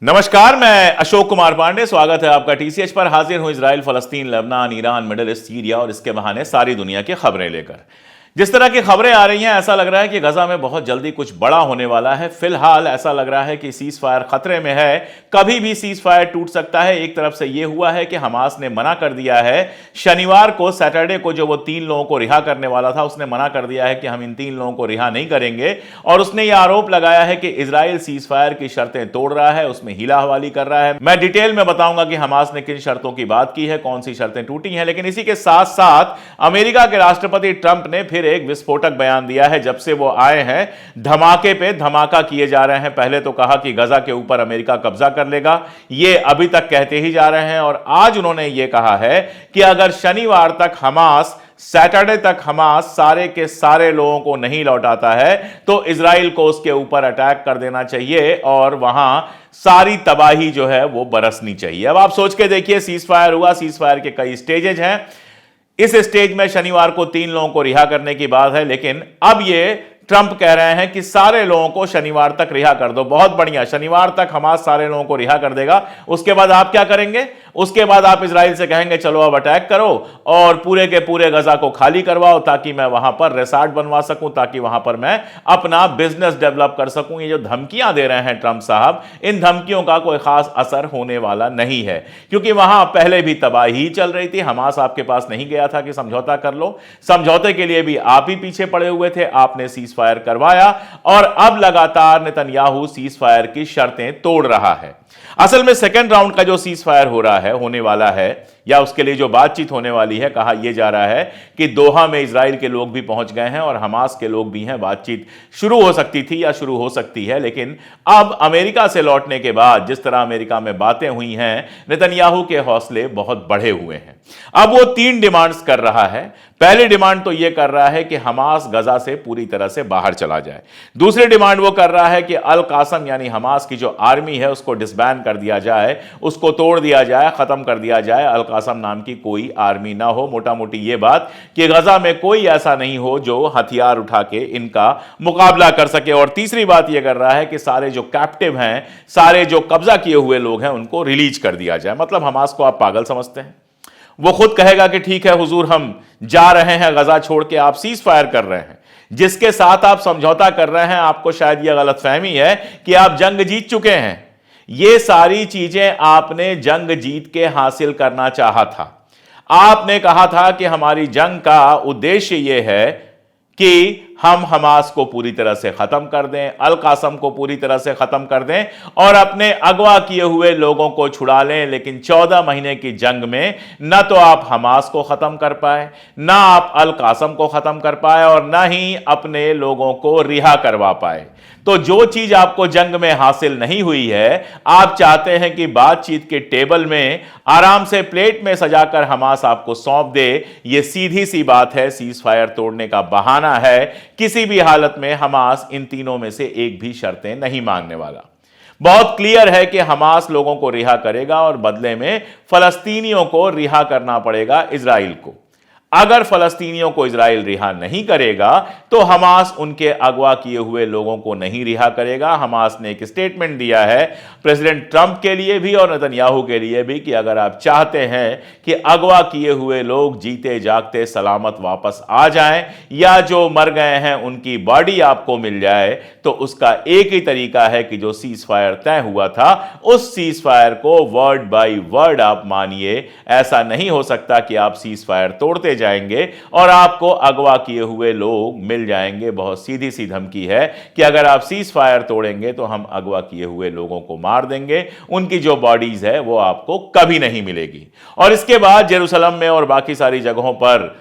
नमस्कार, मैं अशोक कुमार पांडे। स्वागत है आपका टीसीएच पर। हाजिर हूं इजराइल, फलस्तीन, Lebanon, Iran, Middle East, Syria और इसके बहाने सारी दुनिया की खबरें लेकर। जिस तरह की खबरें आ रही हैं, ऐसा लग रहा है कि गजा में बहुत जल्दी कुछ बड़ा होने वाला है। फिलहाल ऐसा लग रहा है कि सीज फायर खतरे में है, कभी भी सीज फायर टूट सकता है। एक तरफ से यह हुआ है कि हमास ने मना कर दिया है, शनिवार को, सैटरडे को, जो वो 3 लोगों को रिहा करने वाला था, उसने मना कर दिया है कि हम इन 3 लोगों को रिहा नहीं करेंगे। और उसने यह आरोप लगाया है कि इजराइल सीज फायर की शर्तें तोड़ रहा है, उसमें हीला हवाली कर रहा है। मैं डिटेल में बताऊंगा कि हमास ने किन शर्तों की बात की है, कौन सी शर्तें टूटी हैं। लेकिन इसी के साथ साथ अमेरिका के राष्ट्रपति ट्रंप ने फिर एक विस्फोटक बयान दिया है। जब से वो आए हैं, धमाके पे धमाका किए जा रहे हैं। पहले तो कहा कि गजा के ऊपर अमेरिका कब्जा कर लेगा, ये अभी तक कहते ही जा रहे हैं। और आज उन्होंने ये कहा है कि अगर शनिवार तक हमास, सैटरडे तक हमास सारे के सारे लोगों को नहीं लौटाता है तो इजराइल को उसके ऊपर अटैक कर देना चाहिए और वहां सारी तबाही जो है वो बरसनी चाहिए। अब आप सोच के देखिए, सीज फायर हुआ, सीज फायर के कई स्टेजेज हैं। इस स्टेज में शनिवार को 3 लोगों को रिहा करने की बात है, लेकिन अब ये ट्रंप कह रहे हैं कि सारे लोगों को शनिवार तक रिहा कर दो। बहुत बढ़िया, शनिवार तक हमास सारे लोगों को रिहा कर देगा। उसके बाद आप क्या करेंगे? उसके बाद आप इजराइल से कहेंगे चलो अब अटैक करो और पूरे के पूरे गजा को खाली करवाओ, ताकि मैं वहां पर रिसॉर्ट बनवा सकूं, ताकि वहां पर मैं अपना बिजनेस डेवलप कर सकूं। ये जो धमकियां दे रहे हैं ट्रंप साहब, इन धमकियों का कोई खास असर होने वाला नहीं है, क्योंकि वहां पहले भी तबाही चल रही थी। हमास आपके पास नहीं गया था कि समझौता कर लो, समझौते के लिए भी आप ही पीछे पड़े हुए थे। आपने सीज फायर करवाया और अब लगातार नेतन्याहू सीज फायर की शर्तें तोड़ रहा है। असल में सेकेंड राउंड का जो सीज फायर हो रहा है, होने वाला है, या उसके लिए जो बातचीत होने वाली है, कहा यह जा रहा है कि दोहा में इजराइल के लोग भी पहुंच गए हैं और हमास के लोग भी हैं। बातचीत शुरू हो सकती थी या शुरू हो सकती है, लेकिन अब अमेरिका से लौटने के बाद जिस तरह अमेरिका में बातें हुई हैं, नेतन्याहू के हौसले बहुत बढ़े हुए हैं। अब वो 3 डिमांड्स कर रहा है। पहली डिमांड तो यह कर रहा है कि हमास गजा से पूरी तरह से बाहर चला जाए। दूसरी डिमांड वो कर रहा है कि अल कासम यानी हमास की जो आर्मी है उसको डिसबैंड कर दिया जाए, उसको तोड़ दिया जाए, खत्म कर दिया जाए, अल कासम नाम की कोई आर्मी ना हो। मोटा मोटी ये बात कि गजा में कोई ऐसा नहीं हो जो हथियार उठा के इनका मुकाबला कर सके। और तीसरी बात यह कर रहा है कि सारे जो कैप्टिव हैं, सारे जो कब्जा किए हुए लोग हैं, उनको रिलीज कर दिया जाए। मतलब हमास को आप पागल समझते हैं? वो खुद कहेगा कि ठीक है हुजूर, हम जा रहे हैं गजा छोड़ के, आप सीज फायर कर रहे हैं। जिसके साथ आप समझौता कर रहे हैं, आपको शायद यह गलतफहमी है कि आप जंग जीत चुके हैं। ये सारी चीजें आपने जंग जीत के हासिल करना चाहा था। आपने कहा था कि हमारी जंग का उद्देश्य यह है कि हम हमास को पूरी तरह से खत्म कर दें, अल कासम को पूरी तरह से खत्म कर दें और अपने अगवा किए हुए लोगों को छुड़ा लें। लेकिन 14 महीने की जंग में न तो आप हमास को खत्म कर पाए, ना आप अल कासम को खत्म कर पाए और ना ही अपने लोगों को रिहा करवा पाए। तो जो चीज आपको जंग में हासिल नहीं हुई है, आप चाहते हैं कि बातचीत के टेबल में आराम से प्लेट में सजाकर हमास आपको सौंप दे। यह सीधी सी बात है, सीज फायर तोड़ने का बहाना है। किसी भी हालत में हमास इन तीनों में से एक भी शर्तें नहीं मांगने वाला। बहुत क्लियर है कि हमास लोगों को रिहा करेगा और बदले में फलस्तीनियों को रिहा करना पड़ेगा इजराइल को। अगर फलस्तीनियों को इजराइल रिहा नहीं करेगा तो हमास उनके अगवा किए हुए लोगों को नहीं रिहा करेगा। हमास ने एक स्टेटमेंट दिया है प्रेसिडेंट ट्रंप के लिए भी और नेतन्याहू के लिए भी कि अगर आप चाहते हैं कि अगवा किए हुए लोग जीते जागते सलामत वापस आ जाएं या जो मर गए हैं उनकी बॉडी आपको मिल जाए, तो उसका एक ही तरीका है कि जो सीज फायर तय हुआ था उस सीज फायर को वर्ड बाय वर्ड आप मानिए। ऐसा नहीं हो सकता कि आप सीज फायर तोड़ते जाएंगे और आपको अगवा किए हुए लोग मिल जाएंगे। बहुत सीधी सी धमकी है कि अगर आप सीज फायर तोड़ेंगे तो हम अगवा किए हुए लोगों को मार देंगे, उनकी जो बॉडीज है वो आपको कभी नहीं मिलेगी। और इसके बाद जेरूसलम में और बाकी सारी जगहों पर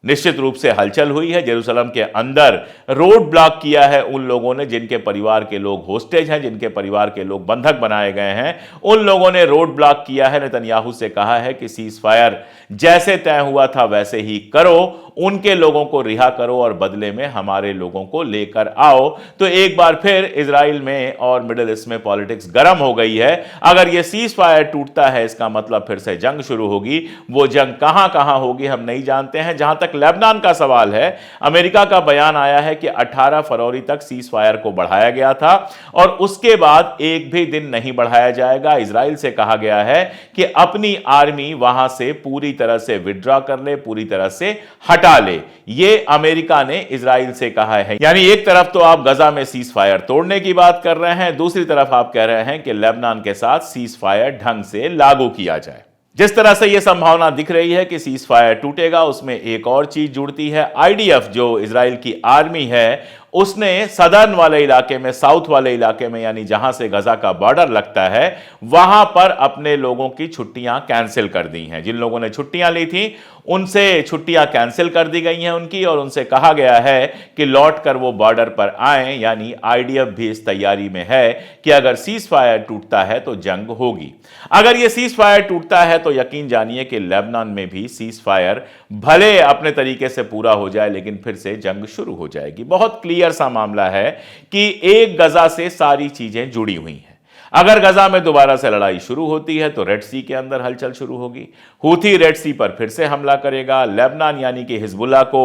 निश्चित रूप से हलचल हुई है। जेरूसलम के अंदर रोड ब्लॉक किया है उन लोगों ने जिनके परिवार के लोग होस्टेज हैं, जिनके परिवार के लोग बंधक बनाए गए हैं। उन लोगों ने रोड ब्लॉक किया है। नेतन्याहू से कहा है कि सीज फायर जैसे तय हुआ था वैसे ही करो। उनके लोगों को रिहा करो और बदले में हमारे लोगों को लेकर आओ। तो एक बार फिर इजराइल में और मिडिल ईस्ट में पॉलिटिक्स गर्म हो गई है। अगर यह सीज फायर टूटता है, इसका मतलब फिर से जंग शुरू होगी। वो जंग कहां कहां होगी हम नहीं जानते हैं। जहां तक लेबनान का सवाल है, अमेरिका का बयान आया है कि 18 फरवरी तक सीज फायर को बढ़ाया गया था और उसके बाद एक भी दिन नहीं बढ़ाया जाएगा। इजराइल से कहा गया है कि अपनी आर्मी वहां से पूरी तरह से विड्रॉ कर ले, पूरी तरह से हटा ले। यह अमेरिका ने इजराइल से कहा है। यानी एक तरफ तो आप गजा में सीज फायर तोड़ने की बात कर रहे हैं, दूसरी तरफ आप कह रहे हैं कि लेबनान के साथ सीज फायर ढंग से लागू किया जाए। जिस तरह से यह संभावना दिख रही है कि सीज फायर टूटेगा, उसमें एक और चीज जुड़ती है। आईडीएफ जो इजराइल की आर्मी है, उसने सदर्न वाले इलाके में, साउथ वाले इलाके में, यानी जहां से गजा का बॉर्डर लगता है, वहां पर अपने लोगों की छुट्टियां कैंसिल कर दी हैं। जिन लोगों ने छुट्टियां ली थी उनसे छुट्टियां कैंसिल कर दी गई हैं उनकी, और उनसे कहा गया है कि लौट कर वो बॉर्डर पर आए। यानी आईडीएफ भी इस तैयारी में है कि अगर सीज फायर टूटता है तो जंग होगी। अगर यह सीज फायर टूटता है तो यकीन जानिए कि लेबनान में भी सीज फायर भले अपने तरीके से पूरा हो जाए, लेकिन फिर से जंग शुरू हो जाएगी। बहुत क्लियर सा मामला है कि एक गजा से सारी चीजें जुड़ी हुई हैं। अगर गजा में दोबारा से लड़ाई शुरू होती है तो रेड सी के अंदर हलचल शुरू होगी। हूथी रेड सी पर फिर से हमला करेगा। लेबनान यानी कि हिजबुल्लाह को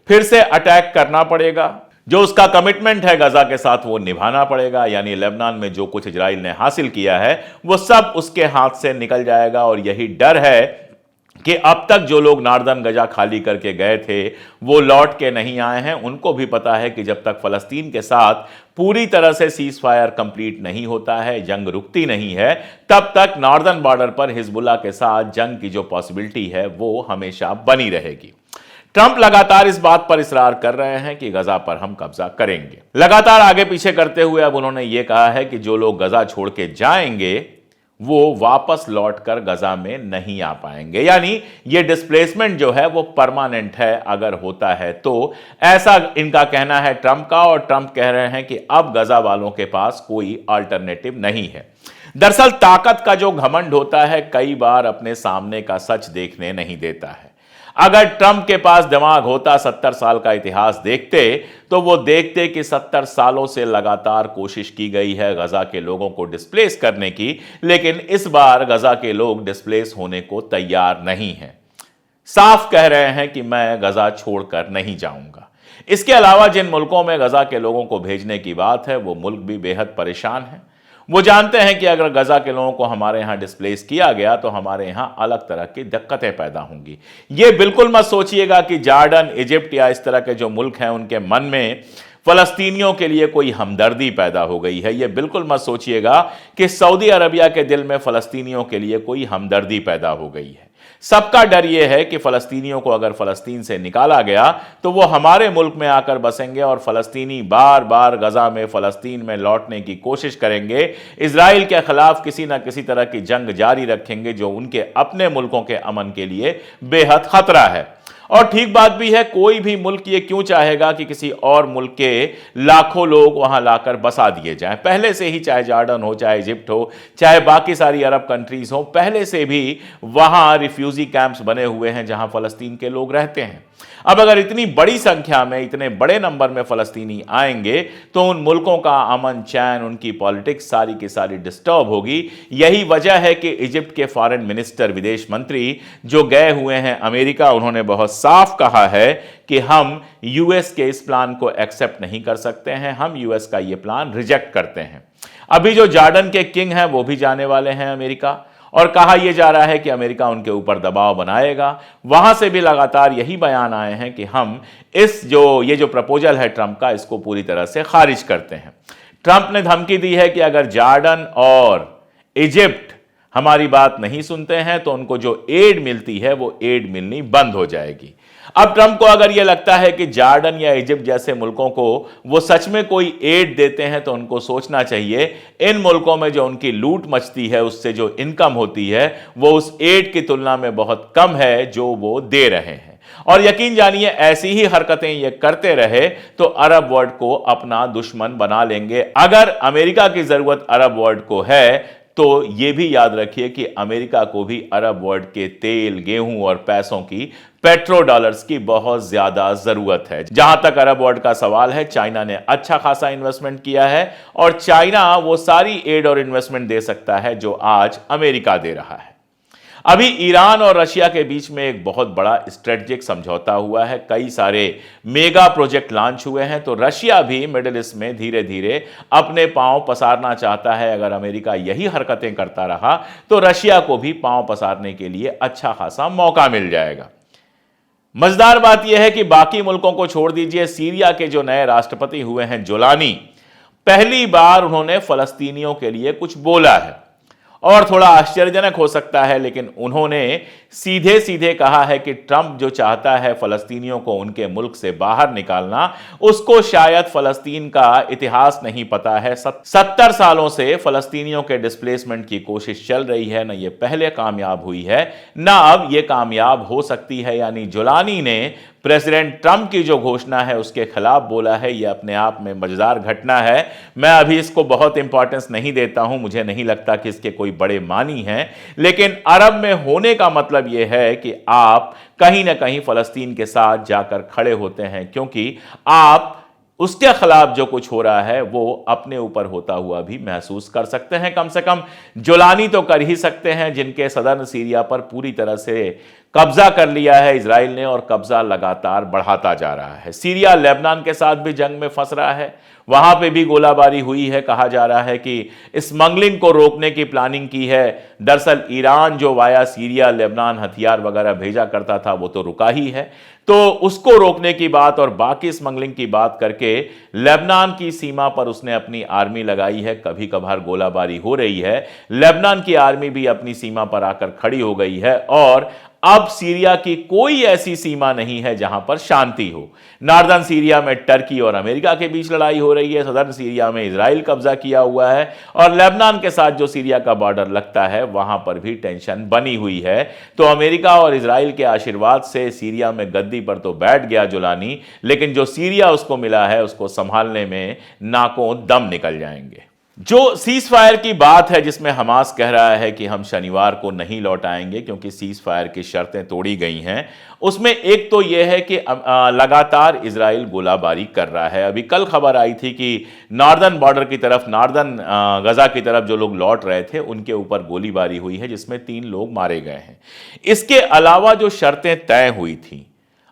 फिर से अटैक करना पड़ेगा। जो उसका कमिटमेंट है गजा के साथ वो निभाना पड़ेगा। यानी लेबनान में जो कुछ इजराइल ने हासिल किया है वो सब उसके हाथ से निकल जाएगा। और यही डर है कि अब तक जो लोग नार्दर्न गजा खाली करके गए थे वो लौट के नहीं आए हैं। उनको भी पता है कि जब तक फलस्तीन के साथ पूरी तरह से सीज फायर कंप्लीट नहीं होता है, जंग रुकती नहीं है, तब तक नॉर्दर्न बॉर्डर पर हिजबुल्लाह के साथ जंग की जो पॉसिबिलिटी है वो हमेशा बनी रहेगी। ट्रंप लगातार इस बात पर इसरार कर रहे हैं कि गजा पर हम कब्जा करेंगे। लगातार आगे पीछे करते हुए अब उन्होंने ये कहा है कि जो लोग गजा छोड़ के जाएंगे वो वापस लौटकर गजा में नहीं आ पाएंगे। यानी ये डिस्प्लेसमेंट जो है वो परमानेंट है अगर होता है तो, ऐसा इनका कहना है ट्रंप का। और ट्रंप कह रहे हैं कि अब गजा वालों के पास कोई अल्टरनेटिव नहीं है। दरअसल ताकत का जो घमंड होता है कई बार अपने सामने का सच देखने नहीं देता है। अगर ट्रंप के पास दिमाग होता, 70 साल का इतिहास देखते, तो वो देखते कि 70 सालों से लगातार कोशिश की गई है गजा के लोगों को डिस्प्लेस करने की, लेकिन इस बार गजा के लोग डिस्प्लेस होने को तैयार नहीं हैं। साफ कह रहे हैं कि मैं गजा छोड़कर नहीं जाऊंगा। इसके अलावा जिन मुल्कों में गजा के लोगों को भेजने की बात है वो मुल्क भी बेहद परेशान है। वो जानते हैं कि अगर गजा के लोगों को हमारे यहां डिस्प्लेस किया गया तो हमारे यहां अलग तरह की दिक्कतें पैदा होंगी। ये बिल्कुल मत सोचिएगा कि जॉर्डन, इजिप्ट या इस तरह के जो मुल्क हैं उनके मन में फलस्तीनियों के लिए कोई हमदर्दी पैदा हो गई है। यह बिल्कुल मत सोचिएगा कि सऊदी अरबिया के दिल में फलस्तीनियों के लिए कोई हमदर्दी पैदा हो गई है। सबका डर यह है कि फलस्तीनियों को अगर फलस्तीन से निकाला गया तो वो हमारे मुल्क में आकर बसेंगे और फलस्तीनी बार बार गजा में, फलस्तीन में लौटने की कोशिश करेंगे। इजराइल के खिलाफ किसी ना किसी तरह की जंग जारी रखेंगे जो उनके अपने मुल्कों के अमन के लिए बेहद खतरा है। और ठीक बात भी है, कोई भी मुल्क ये क्यों चाहेगा कि किसी और मुल्क के लाखों लोग वहां लाकर बसा दिए जाएं। पहले से ही चाहे जॉर्डन हो, चाहे इजिप्ट हो, चाहे बाकी सारी अरब कंट्रीज हो, पहले से भी वहां रिफ्यूजी कैंप्स बने हुए हैं जहां फलस्तीन के लोग रहते हैं। अब अगर इतनी बड़ी संख्या में, इतने बड़े नंबर में फलस्तीनी आएंगे तो उन मुल्कों का अमन चैन, उनकी पॉलिटिक्स सारी की सारी डिस्टर्ब होगी। यही वजह है कि इजिप्ट के फॉरेन मिनिस्टर, विदेश मंत्री जो गए हुए हैं अमेरिका, उन्होंने बहुत साफ कहा है कि हम यूएस के इस प्लान को एक्सेप्ट नहीं कर सकते हैं, हम यूएस का यह प्लान रिजेक्ट करते हैं। अभी जो जॉर्डन के किंग हैं वो भी जाने वाले हैं अमेरिका, और कहा यह जा रहा है कि अमेरिका उनके ऊपर दबाव बनाएगा। वहां से भी लगातार यही बयान आए हैं कि हम ये जो प्रपोजल है ट्रंप का, इसको पूरी तरह से खारिज करते हैं। ट्रंप ने धमकी दी है कि अगर जॉर्डन और इजिप्ट हमारी बात नहीं सुनते हैं तो उनको जो एड मिलती है वो एड मिलनी बंद हो जाएगी। अब ट्रंप को अगर यह लगता है कि जॉर्डन या इजिप्ट जैसे मुल्कों को वो सच में कोई एड देते हैं तो उनको सोचना चाहिए इन मुल्कों में जो उनकी लूट मचती है, उससे जो इनकम होती है वो उस एड की तुलना में बहुत कम है जो वो दे रहे हैं। और यकीन जानिए ऐसी ही हरकतें ये करते रहे तो अरब वर्ल्ड को अपना दुश्मन बना लेंगे। अगर अमेरिका की जरूरत अरब वर्ल्ड को है तो ये भी याद रखिए कि अमेरिका को भी अरब वर्ल्ड के तेल, गेहूं और पैसों की, पेट्रो डॉलर्स की बहुत ज्यादा जरूरत है। जहां तक अरब वर्ल्ड का सवाल है, चाइना ने अच्छा खासा इन्वेस्टमेंट किया है और चाइना वो सारी एड और इन्वेस्टमेंट दे सकता है जो आज अमेरिका दे रहा है। अभी ईरान और रशिया के बीच में एक बहुत बड़ा स्ट्रेटेजिक समझौता हुआ है, कई सारे मेगा प्रोजेक्ट लॉन्च हुए हैं, तो रशिया भी मिडिल ईस्ट में धीरे धीरे अपने पांव पसारना चाहता है। अगर अमेरिका यही हरकतें करता रहा तो रशिया को भी पांव पसारने के लिए अच्छा खासा मौका मिल जाएगा। मजेदार बात यह है कि बाकी मुल्कों को छोड़ दीजिए, सीरिया के जो नए राष्ट्रपति हुए हैं जोलानी, पहली बार उन्होंने फलस्तीनियों के लिए कुछ बोला है और थोड़ा आश्चर्यजनक हो सकता है, लेकिन उन्होंने सीधे सीधे कहा है कि ट्रंप जो चाहता है फलस्तीनियों को उनके मुल्क से बाहर निकालना, उसको शायद फलस्तीन का इतिहास नहीं पता है। 70 सालों से फलस्तीनियों के डिस्प्लेसमेंट की कोशिश चल रही है, ना ये पहले कामयाब हुई है ना अब ये कामयाब हो सकती है। यानी जोलानी ने प्रेसिडेंट ट्रंप की जो घोषणा है उसके खिलाफ बोला है। यह अपने आप में मजेदार घटना है। मैं अभी इसको बहुत इंपॉर्टेंस नहीं देता हूं, मुझे नहीं लगता कि इसके कोई बड़े मानी हैं, लेकिन अरब में होने का मतलब यह है कि आप कहीं ना कहीं फलस्तीन के साथ जाकर खड़े होते हैं, क्योंकि आप उसके खिलाफ जो कुछ हो रहा है वो अपने ऊपर होता हुआ भी महसूस कर सकते हैं। कम से कम जोलानी तो कर ही सकते हैं, जिनके सदर्न सीरिया पर पूरी तरह से कब्जा कर लिया है इजराइल ने और कब्जा लगातार बढ़ाता जा रहा है। सीरिया लेबनान के साथ भी जंग में फंस रहा है, वहां पे भी गोलाबारी हुई है। कहा जा रहा है कि स्मगलिंग को रोकने की प्लानिंग की है। दरअसल ईरान जो वाया सीरिया लेबनान हथियार वगैरह भेजा करता था वो तो रुका ही है, तो उसको रोकने की बात और बाकी स्मगलिंग की बात करके लेबनान की सीमा पर उसने अपनी आर्मी लगाई है। कभी कभार गोलाबारी हो रही है, लेबनान की आर्मी भी अपनी सीमा पर आकर खड़ी हो गई है और अब सीरिया की कोई ऐसी सीमा नहीं है जहां पर शांति हो। नॉर्दर्न सीरिया में टर्की और अमेरिका के बीच लड़ाई हो रही है, सदर्न सीरिया में इजराइल कब्जा किया हुआ है और लेबनान के साथ जो सीरिया का बॉर्डर लगता है वहां पर भी टेंशन बनी हुई है। तो अमेरिका और इजराइल के आशीर्वाद से सीरिया में गद्दी पर तो बैठ गया जोलानी, लेकिन जो सीरिया उसको मिला है उसको संभालने में नाकों दम निकल जाएंगे। जो सीज फायर की बात है, जिसमें हमास कह रहा है कि हम शनिवार को नहीं लौट आएंगे क्योंकि सीज फायर की शर्तें तोड़ी गई हैं, उसमें एक तो यह है कि लगातार इजराइल गोलाबारी कर रहा है। अभी कल खबर आई थी कि नॉर्दर्न बॉर्डर की तरफ, नॉर्दर्न गजा की तरफ जो लोग लौट रहे थे उनके ऊपर गोलीबारी हुई है, जिसमें 3 लोग मारे गए हैं। इसके अलावा जो शर्तें तय हुई थी,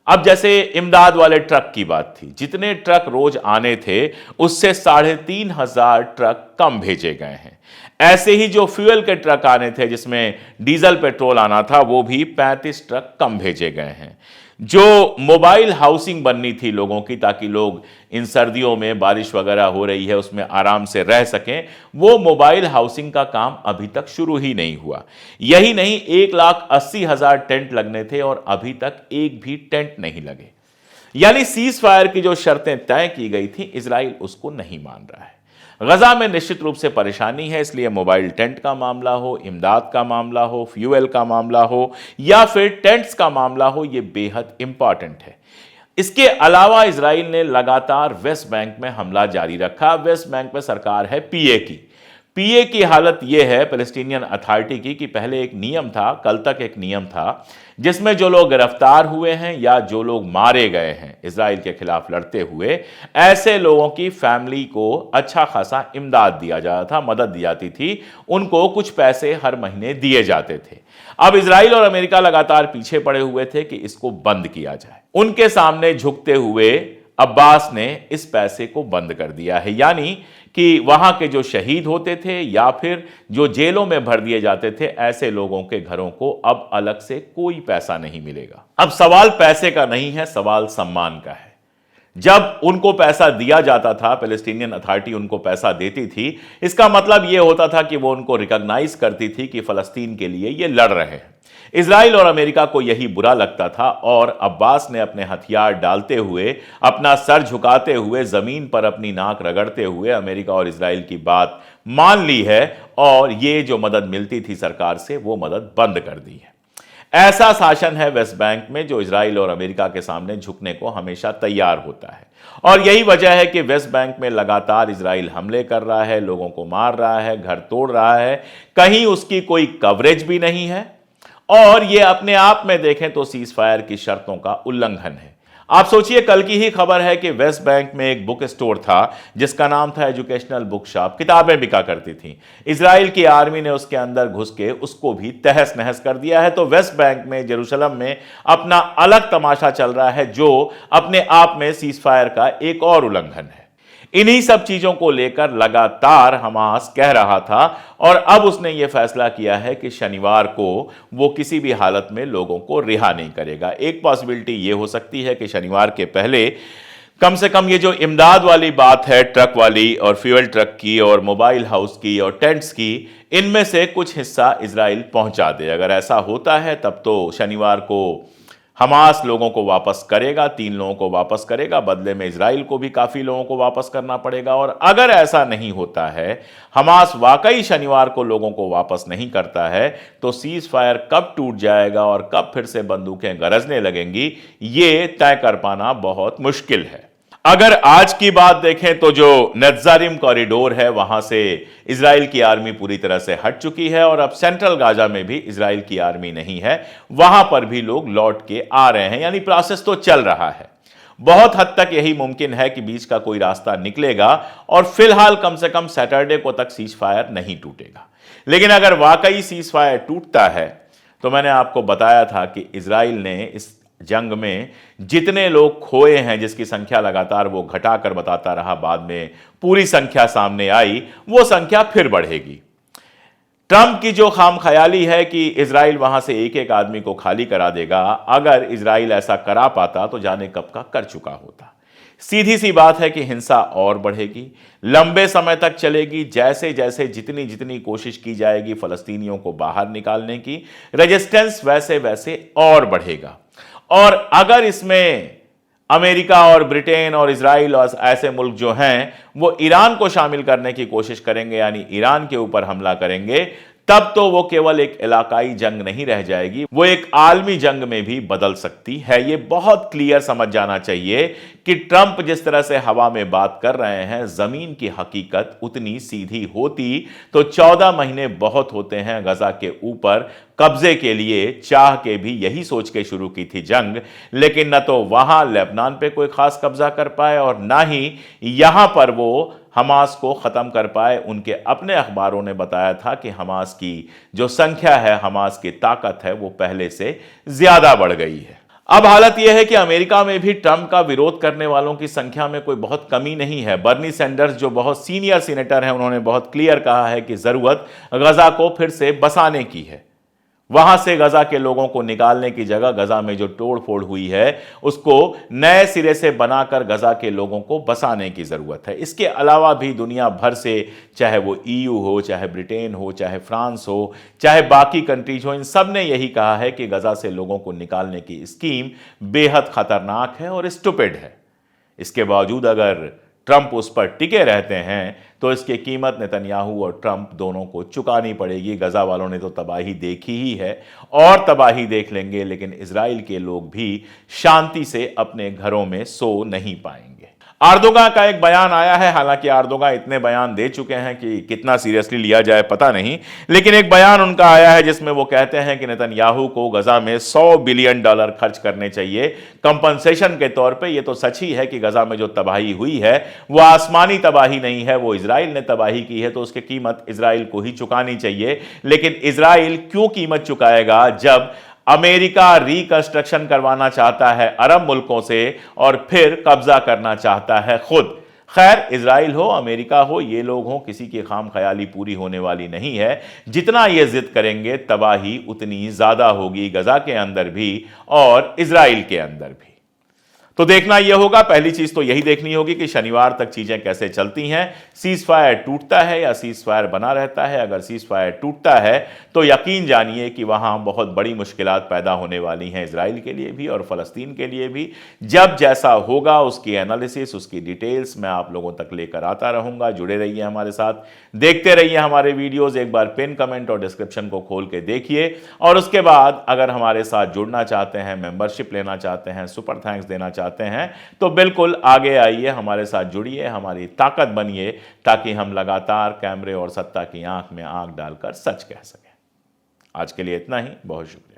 अब जैसे इमदाद वाले ट्रक की बात थी, जितने ट्रक रोज आने थे उससे 3,500 ट्रक कम भेजे गए हैं। ऐसे ही जो फ्यूल के ट्रक आने थे, जिसमें डीजल पेट्रोल आना था, वो भी 35 ट्रक कम भेजे गए हैं। जो मोबाइल हाउसिंग बननी थी लोगों की, ताकि लोग इन सर्दियों में बारिश वगैरह हो रही है उसमें आराम से रह सकें, वो मोबाइल हाउसिंग का काम अभी तक शुरू ही नहीं हुआ। यही नहीं, 1,80,000 टेंट लगने थे और अभी तक एक भी टेंट नहीं लगे। यानी सीज फायर की जो शर्तें तय की गई थी, इजराइल उसको नहीं मान रहा है। गजा में निश्चित रूप से परेशानी है, इसलिए मोबाइल टेंट का मामला हो, इमदाद का मामला हो, फ्यूल का मामला हो या फिर टेंट्स का मामला हो, यह बेहद इंपॉर्टेंट है। इसके अलावा इजराइल ने लगातार वेस्ट बैंक में हमला जारी रखा। वेस्ट बैंक में सरकार है पीए की हालत यह है पैलेस्टीनियन अथॉरिटी की कि पहले एक नियम था, कल तक एक नियम था, जिसमें जो लोग गिरफ्तार हुए हैं या जो लोग मारे गए हैं इजराइल के खिलाफ लड़ते हुए, ऐसे लोगों की फैमिली को अच्छा खासा इमदाद दिया जाता था, मदद दी जाती थी, उनको कुछ पैसे हर महीने दिए जाते थे। अब इजराइल और अमेरिका लगातार पीछे पड़े हुए थे कि इसको बंद किया जाए। उनके सामने झुकते हुए अब्बास ने इस पैसे को बंद कर दिया है। यानी कि वहां के जो शहीद होते थे या फिर जो जेलों में भर दिए जाते थे, ऐसे लोगों के घरों को अब अलग से कोई पैसा नहीं मिलेगा। अब सवाल पैसे का नहीं है, सवाल सम्मान का है। जब उनको पैसा दिया जाता था, पैलेस्टीनियन अथॉरिटी उनको पैसा देती थी, इसका मतलब यह होता था कि वो उनको रिकॉग्नाइज करती थी कि फलस्तीन के लिए ये लड़ रहे हैं। इजराइल और अमेरिका को यही बुरा लगता था और अब्बास ने अपने हथियार डालते हुए, अपना सर झुकाते हुए, जमीन पर अपनी नाक रगड़ते हुए अमेरिका और इजराइल की बात मान ली है और ये जो मदद मिलती थी सरकार से, वो मदद बंद कर दी है। ऐसा शासन है वेस्ट बैंक में जो इजराइल और अमेरिका के सामने झुकने को हमेशा तैयार होता है। और यही वजह है कि वेस्ट बैंक में लगातार इजराइल हमले कर रहा है, लोगों को मार रहा है, घर तोड़ रहा है, कहीं उसकी कोई कवरेज भी नहीं है। और यह अपने आप में देखें तो सीज फायर की शर्तों का उल्लंघन है। आप सोचिए, कल की ही खबर है कि वेस्ट बैंक में एक बुक स्टोर था जिसका नाम था एजुकेशनल बुक शॉप, किताबें बिका करती थी। इजराइल की आर्मी ने उसके अंदर घुस के उसको भी तहस नहस कर दिया है। तो वेस्ट बैंक में, जेरूशलम में अपना अलग तमाशा चल रहा है जो अपने आप में सीज फायर का एक और उल्लंघन है। इन्हीं सब चीजों को लेकर लगातार हमास कह रहा था और अब उसने यह फैसला किया है कि शनिवार को वो किसी भी हालत में लोगों को रिहा नहीं करेगा। एक पॉसिबिलिटी यह हो सकती है कि शनिवार के पहले कम से कम ये जो इमदाद वाली बात है, ट्रक वाली और फ्यूल ट्रक की और मोबाइल हाउस की और टेंट्स की, इनमें से कुछ हिस्सा इजराइल पहुंचा दे। अगर ऐसा होता है तब तो शनिवार को हमास लोगों को वापस करेगा, 3 लोगों को वापस करेगा, बदले में इजराइल को भी काफी लोगों को वापस करना पड़ेगा। और अगर ऐसा नहीं होता है, हमास वाकई शनिवार को लोगों को वापस नहीं करता है, तो सीज फायर कब टूट जाएगा और कब फिर से बंदूकें गरजने लगेंगी, ये तय कर पाना बहुत मुश्किल है। अगर आज की बात देखें तो जो नेत्जारिम कॉरिडोर है वहां से इजराइल की आर्मी पूरी तरह से हट चुकी है और अब सेंट्रल गाजा में भी इजराइल की आर्मी नहीं है, वहां पर भी लोग लौट के आ रहे हैं, यानी प्रोसेस तो चल रहा है। बहुत हद तक यही मुमकिन है कि बीच का कोई रास्ता निकलेगा और फिलहाल कम से कम सैटरडे को तक सीज फायर नहीं टूटेगा। लेकिन अगर वाकई सीज फायर टूटता है तो मैंने आपको बताया था कि इजराइल ने इस जंग में जितने लोग खोए हैं, जिसकी संख्या लगातार वो घटाकर बताता रहा, बाद में पूरी संख्या सामने आई, वो संख्या फिर बढ़ेगी। ट्रंप की जो खामख्याली है कि इजराइल वहां से एक एक आदमी को खाली करा देगा, अगर इजराइल ऐसा करा पाता तो जाने कब का कर चुका होता। सीधी सी बात है कि हिंसा और बढ़ेगी, लंबे समय तक चलेगी। जैसे जैसे जितनी जितनी कोशिश की जाएगी फलस्तीनियों को बाहर निकालने की, रेजिस्टेंस वैसे वैसे और बढ़ेगा। और अगर इसमें अमेरिका और ब्रिटेन और इजराइल और ऐसे मुल्क जो हैं वो ईरान को शामिल करने की कोशिश करेंगे, यानी ईरान के ऊपर हमला करेंगे, तब तो वो केवल एक इलाकाई जंग नहीं रह जाएगी, वो एक आलमी जंग में भी बदल सकती है। ये बहुत क्लियर समझ जाना चाहिए कि ट्रंप जिस तरह से हवा में बात कर रहे हैं, जमीन की हकीकत उतनी सीधी होती तो 14 महीने बहुत होते हैं गजा के ऊपर कब्जे के लिए चाह के भी यही सोच के शुरू की थी जंग। लेकिन न तो वहां लेबनान पे कोई खास कब्जा कर पाए और ना ही यहां पर वो हमास को खत्म कर पाए। उनके अपने अखबारों ने बताया था कि हमास की जो संख्या है, हमास की ताकत है, वो पहले से ज्यादा बढ़ गई है। अब हालत यह है कि अमेरिका में भी ट्रंप का विरोध करने वालों की संख्या में कोई बहुत कमी नहीं है। बर्नी सैंडर्स जो बहुत सीनियर सीनेटर हैं, उन्होंने बहुत क्लियर कहा है कि जरूरत गजा को फिर से बसाने की है। वहां से गजा के लोगों को निकालने की जगह गजा में जो तोड़ फोड़ हुई है उसको नए सिरे से बनाकर गजा के लोगों को बसाने की जरूरत है। इसके अलावा भी दुनिया भर से, चाहे वो ईयू हो, चाहे ब्रिटेन हो, चाहे फ्रांस हो, चाहे बाकी कंट्रीज हो, इन सब ने यही कहा है कि गजा से लोगों को निकालने की स्कीम बेहद खतरनाक है और स्टूपिड है। इसके बावजूद अगर ट्रंप उस पर टिके रहते हैं तो इसकी कीमत नेतन्याहू और ट्रंप दोनों को चुकानी पड़ेगी। गजा वालों ने तो तबाही देखी ही है और तबाही देख लेंगे, लेकिन इजराइल के लोग भी शांति से अपने घरों में सो नहीं पाएंगे। अर्दोगान का एक बयान आया है, हालांकि अर्दोगान इतने बयान दे चुके हैं कि कितना सीरियसली लिया जाए पता नहीं, लेकिन एक बयान उनका आया है जिसमें वो कहते हैं कि नेतन्याहू को गजा में $100 बिलियन खर्च करने चाहिए कंपनसेशन के तौर पे। ये तो सच ही है कि गजा में जो तबाही हुई है वो आसमानी तबाही नहीं है, वो इजराइल ने तबाही की है, तो उसकी कीमत इजराइल को ही चुकानी चाहिए। लेकिन इजराइल क्यों कीमत चुकाएगा जब अमेरिका रिकंस्ट्रक्शन करवाना चाहता है अरब मुल्कों से और फिर कब्जा करना चाहता है खुद। खैर, इजराइल हो, अमेरिका हो, ये लोग हो, किसी की खाम ख्याली पूरी होने वाली नहीं है। जितना ये जिद करेंगे तबाही उतनी ज्यादा होगी, गजा के अंदर भी और इजराइल के अंदर भी। तो देखना यह होगा, पहली चीज तो यही देखनी होगी कि शनिवार तक चीजें कैसे चलती हैं, सीज फायर टूटता है या सीज फायर बना रहता है। अगर सीज फायर टूटता है तो यकीन जानिए कि वहां बहुत बड़ी मुश्किलात पैदा होने वाली हैं इजराइल के लिए भी और फलस्तीन के लिए भी। जब जैसा होगा उसकी एनालिसिस, उसकी डिटेल्स मैं आप लोगों तक लेकर आता रहूंगा। जुड़े रहिए हमारे साथ, देखते रहिए हमारे वीडियोस। एक बार पिन कमेंट और डिस्क्रिप्शन को खोल के देखिए और उसके बाद अगर हमारे साथ जुड़ना चाहते हैं, मेंबरशिप लेना चाहते हैं, सुपर थैंक्स देना चाहते हैं तो बिल्कुल आगे आइए, हमारे साथ जुड़िए, हमारी ताकत बनिए, ताकि हम लगातार कैमरे और सत्ता की आंख में आंख डालकर सच कह सकें। आज के लिए इतना ही, बहुत शुक्रिया।